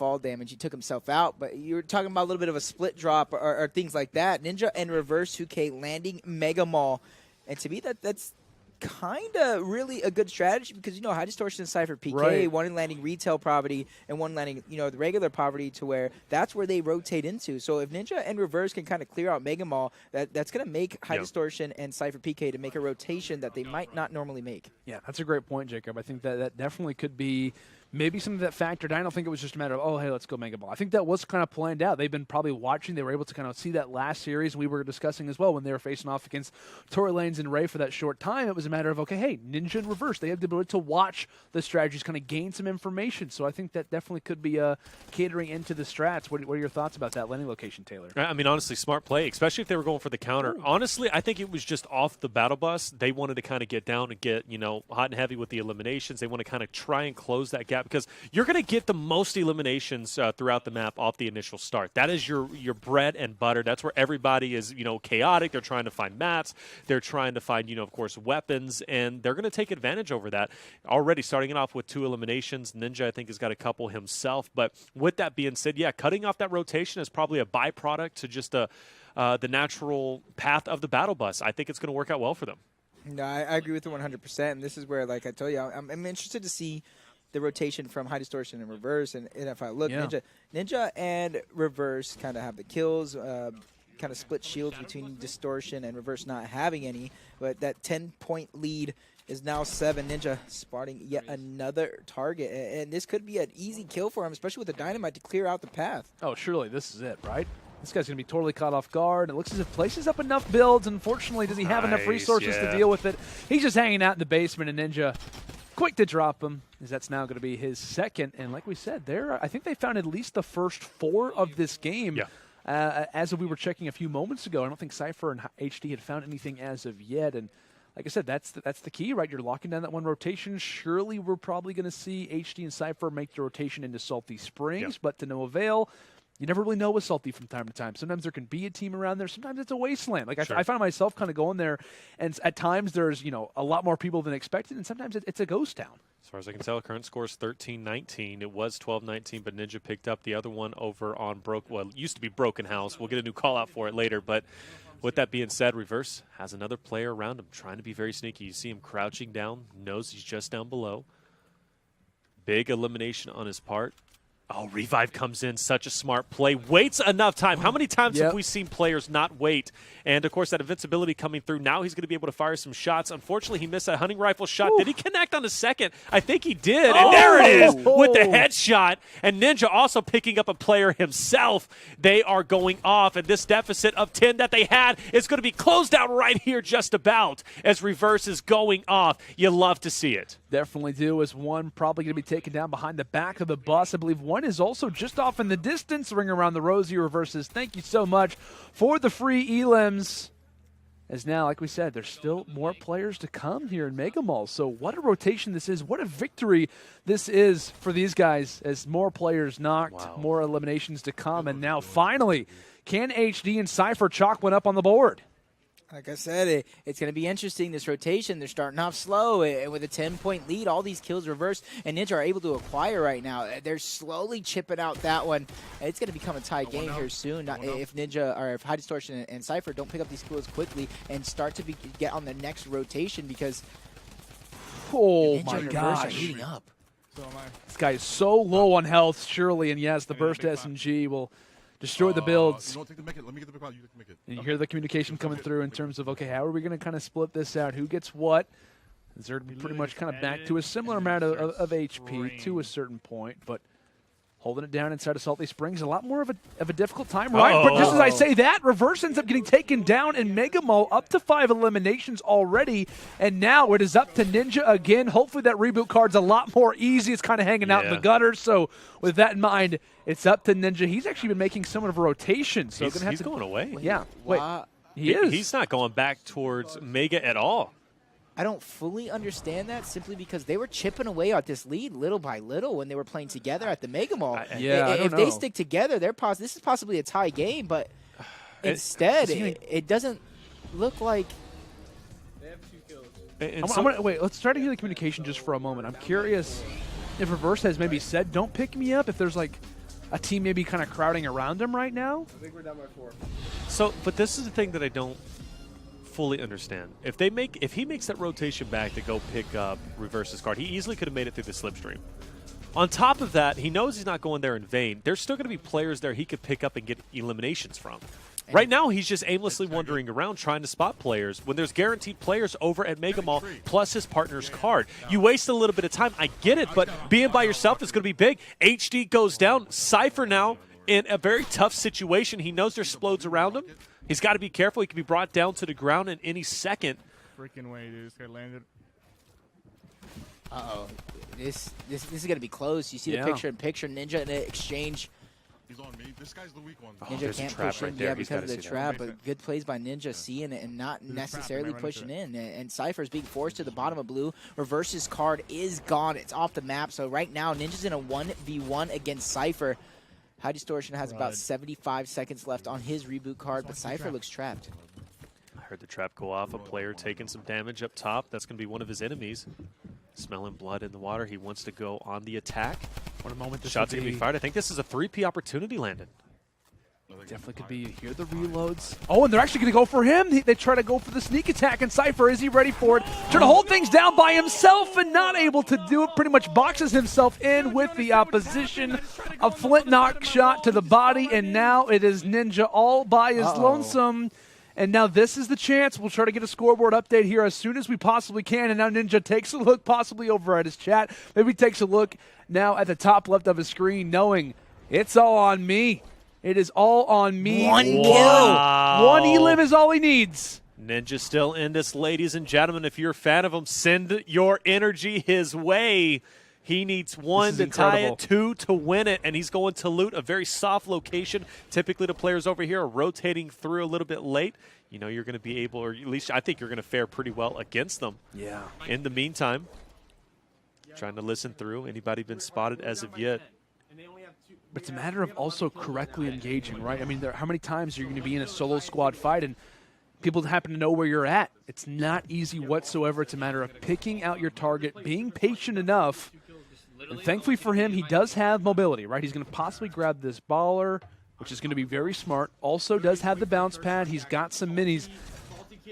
fall damage. He took himself out, but you were talking about a little bit of a split drop or things like that. Ninja and Reverse 2K landing Mega Mall. And to me, that's kind of really a good strategy because, High Distortion and Sypher PK, right. one landing retail poverty and one landing, the regular poverty to where that's where they rotate into. So if Ninja and Reverse can kind of clear out Mega Mall, that's going to make High Distortion and Sypher PK to make a rotation that they might not normally make. Yeah, that's a great point, Jacob. I think that definitely could be maybe something that factored. I don't think it was just a matter of, oh, hey, let's go Mega Ball. I think that was kind of planned out. They've been probably watching. They were able to kind of see that last series we were discussing as well when they were facing off against Tory Lanez and Ray for that short time. It was a matter of, okay, hey, Ninja and Reverse. They have the ability to watch the strategies, kind of gain some information. So I think that definitely could be catering into the strats. What are your thoughts about that landing location, Taylor? I mean, honestly, smart play, especially if they were going for the counter. Ooh. Honestly, I think it was just off the battle bus. They wanted to kind of get down and get, hot and heavy with the eliminations. They want to kind of try and close that gap because you're going to get the most eliminations throughout the map off the initial start. That is your bread and butter. That's where everybody is, chaotic. They're trying to find mats. They're trying to find, of course, weapons, and they're going to take advantage over that. Already starting it off with 2 eliminations. Ninja, I think, has got a couple himself. But with that being said, yeah, cutting off that rotation is probably a byproduct to just the natural path of the battle bus. I think it's going to work out well for them. No, I agree with you 100%. And this is where, like I told you, I'm interested to see the rotation from High Distortion and Reverse. And if I look, Ninja and Reverse kind of have the kills, kind of split shields between Distortion and Reverse not having any. But that 10-point lead is now 7. Ninja spotting yet another target. And this could be an easy kill for him, especially with the Dynamite to clear out the path. Oh, surely this is it, right? This guy's going to be totally caught off guard. It looks as if places up enough builds. Unfortunately, does he have enough resources to deal with it? He's just hanging out in the basement, and Ninja quick to drop him, as that's now going to be his second. And like we said, I think they found at least the first 4 of this game. Yeah. As we were checking a few moments ago, I don't think Sypher and HD had found anything as of yet. And like I said, that's the key, right? You're locking down that one rotation. Surely we're probably going to see HD and Sypher make the rotation into Salty Springs, but to no avail. You never really know with Salty from time to time. Sometimes there can be a team around there. Sometimes it's a wasteland. Like I find myself kind of going there, and at times there's a lot more people than expected, and sometimes it's a ghost town. As far as I can tell, current score is 13-19. It was 12-19, but Ninja picked up the other one over on it used to be Broken House. We'll get a new call out for it later, but with that being said, Reverse has another player around him trying to be very sneaky. You see him crouching down, knows he's just down below. Big elimination on his part. Oh, Revive comes in, such a smart play. Waits enough time. How many times have we seen players not wait? And, of course, that invincibility coming through. Now he's going to be able to fire some shots. Unfortunately, he missed that hunting rifle shot. Did he connect on the second? I think he did. And there it is with the headshot. And Ninja also picking up a player himself. They are going off. And this deficit of 10 that they had is going to be closed out right here just about as Reverse is going off. You love to see it. Definitely do. As one probably going to be taken down behind the back of the bus. I believe one is also just off in the distance. Ring around the rosy. Reverses, thank you so much for the free elims. As now, like we said, there's still more players to come here in Mega Mall. So what a rotation this is. What a victory this is for these guys as more players knocked, more eliminations to come. And now finally, can HD and Sypher chalk one up on the board? Like I said, it's going to be interesting, this rotation. They're starting off slow, and with a 10-point lead, all these kills reversed, and Ninja are able to acquire right now. They're slowly chipping out that one. It's going to become a tie game here soon. If Ninja or if High Distortion and Sypher don't pick up these kills quickly and start to get on the next rotation, because oh my gosh, are heating up. This guy is so low on health, surely, and yes, the burst SMG will destroy the builds. Let me get the big pot. You can make it. And you hear the communication coming through in terms of, okay, how are we going to kind of split this out? Who gets what? They're pretty much kind of back to a similar amount of HP to a certain point, but holding it down inside of Salty Springs, a lot more of a difficult time, right? But just as I say that, Reverse ends up getting taken down in Mega Mall, up to 5 eliminations already, and now it is up to Ninja again. Hopefully that reboot card's a lot more easy. It's kind of hanging out in the gutter, so with that in mind, it's up to Ninja. He's actually been making some of a rotation. So he's going away. Yeah, wait. He is. He's not going back towards Mega at all. I don't fully understand that simply because they were chipping away at this lead little by little when they were playing together at the Mega Mall. If they stick together, this is possibly a tie game, but instead, it doesn't look like they have 2 kills. Wait, let's try to hear the communication just for a moment. I'm curious if Reverse has maybe said, don't pick me up, if there's like a team maybe kind of crowding around him right now. I think we're down by 4. So, but this is the thing that I don't fully understand. If he makes that rotation back to go pick up Reverse's card, he easily could have made it through the slipstream. On top of that, he knows he's not going there in vain. There's still going to be players there he could pick up and get eliminations from. Right now, he's just aimlessly wandering around trying to spot players when there's guaranteed players over at Mega Mall plus his partner's card. You waste a little bit of time. I get it, but being by yourself is going to be big. HD goes down. Sypher now in a very tough situation. He knows there's explodes around him. He's got to be careful. He could be brought down to the ground in any second. Freaking way, dude. This guy landed. Uh-oh. This is going to be close. You see the picture-in-picture. Ninja in an exchange. He's on me. This guy's the weak one. Ninja there's a can't trap push right in, there. yeah, He's because of gotta the see trap, that. but good plays by Ninja seeing it and not There's a necessarily trap. They might pushing run in. And Sypher's being forced to the bottom of blue. Reverse's card is gone. It's off the map. So right now, Ninja's in a 1v1 against Sypher. High Distortion has about 75 seconds left on his reboot card, but Sypher looks trapped. I heard the trap go off. A player taking some damage up top. That's going to be one of his enemies. Smelling blood in the water. He wants to go on the attack. What a moment this Shots are would going to be fired. I think this is a 3P opportunity, Landon. Definitely could be. You hear the reloads. Oh, and they're actually going to go for him. They try to go for the sneak attack, and Sypher, is he ready for it? Trying to hold things down by himself and not able to do it. Pretty much boxes himself in with the opposition. A flint knock shot to the body, and now it is Ninja all by his lonesome. And now this is the chance. We'll try to get a scoreboard update here as soon as we possibly can. And now Ninja takes a look possibly over at his chat. Maybe takes a look now at the top left of his screen, knowing it's all on me. It is all on me. One kill. One elim is all he needs. Ninja still in this, ladies and gentlemen. If you're a fan of him, send your energy his way. He needs 1 to tie it, 2 to win it, and he's going to loot a very soft location. Typically, the players over here are rotating through a little bit late. You know, you're going to be able, or at least I think you're going to fare pretty well against them. Yeah. In the meantime, trying to listen through. Anybody been spotted as of yet? But it's a matter of also correctly engaging, right? I mean, how many times are you going to be in a solo squad fight and people happen to know where you're at? It's not easy whatsoever. It's a matter of picking out your target, being patient enough. And thankfully for him, he does have mobility, right? He's going to possibly grab this baller, which is going to be very smart. Also does have the bounce pad. He's got some minis.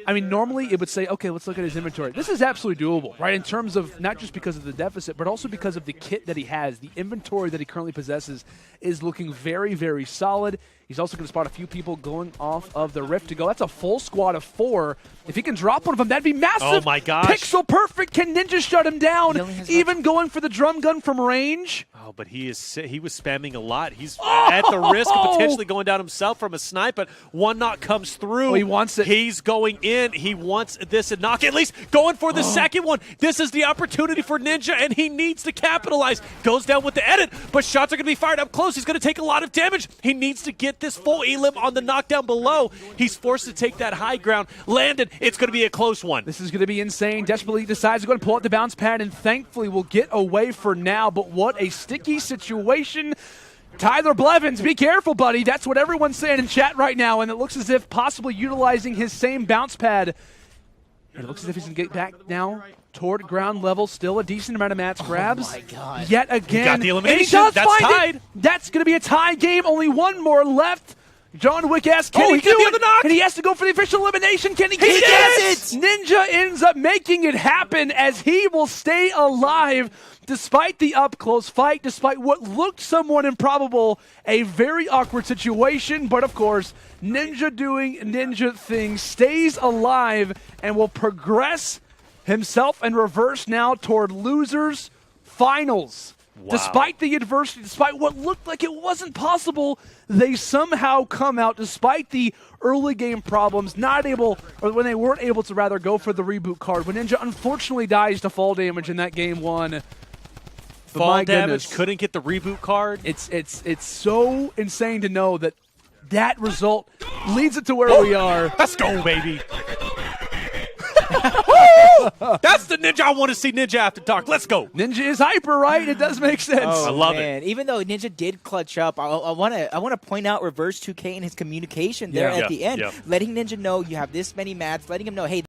I mean, normally it would say, okay, let's look at his inventory. This is absolutely doable, right, in terms of not just because of the deficit, but also because of the kit that he has. The inventory that he currently possesses is looking very, very solid. He's also going to spot a few people going off of the Rift to go. That's a full squad of 4. If he can drop one of them, that'd be massive. Oh, my gosh. Pixel perfect. Can Ninja shut him down? Even going for the drum gun from range? Oh, but he was spamming a lot. He's at the risk of potentially going down himself from a snipe, but one knock comes through. Oh, he wants it. He's going in. He wants this and knock, at least going for the second one. This is the opportunity for Ninja, and he needs to capitalize. Goes down with the edit, but shots are going to be fired up close. He's going to take a lot of damage. He needs to get this full elim on the knockdown below. He's forced to take that high ground. Landed. It's going to be a close one. This is going to be insane. Desperately decides to go and pull out the bounce pad, and thankfully will get away for now. But what a sticky situation. Tyler Blevins, be careful, buddy. That's what everyone's saying in chat right now, and it looks as if possibly utilizing his same bounce pad. And it looks as if he's going to get back now toward ground level. Still a decent amount of mats grabs. Oh, my God. Yet again. He got the elimination. And he does That's find tied. it. That's going to be a tie game. Only one more left. John Wick asks, can he got do the it? other knock. And he has to go for the official elimination. Can he get He gets it? Ninja ends up making it happen as he will stay alive despite the up-close fight, despite what looked somewhat improbable, a very awkward situation. But, of course, Ninja doing Ninja things, stays alive, and will progress himself and Reverse now toward losers finals. Wow. Despite the adversity, despite what looked like it wasn't possible, they somehow come out, despite the early game problems, not able, or when they weren't able to rather go for the reboot card. When Ninja unfortunately dies to fall damage in that game 1. Fall damage, couldn't get the reboot card. It's so insane to know that that result leads it to where we are. Let's go, baby. That's the Ninja I want to see. Ninja After Dark. Let's go. Ninja is hyper, right? It does make sense. Oh, I love man. Even though Ninja did clutch up, I want to point out Reverse 2K and his communication there at the end, letting Ninja know you have this many mats, letting him know, hey,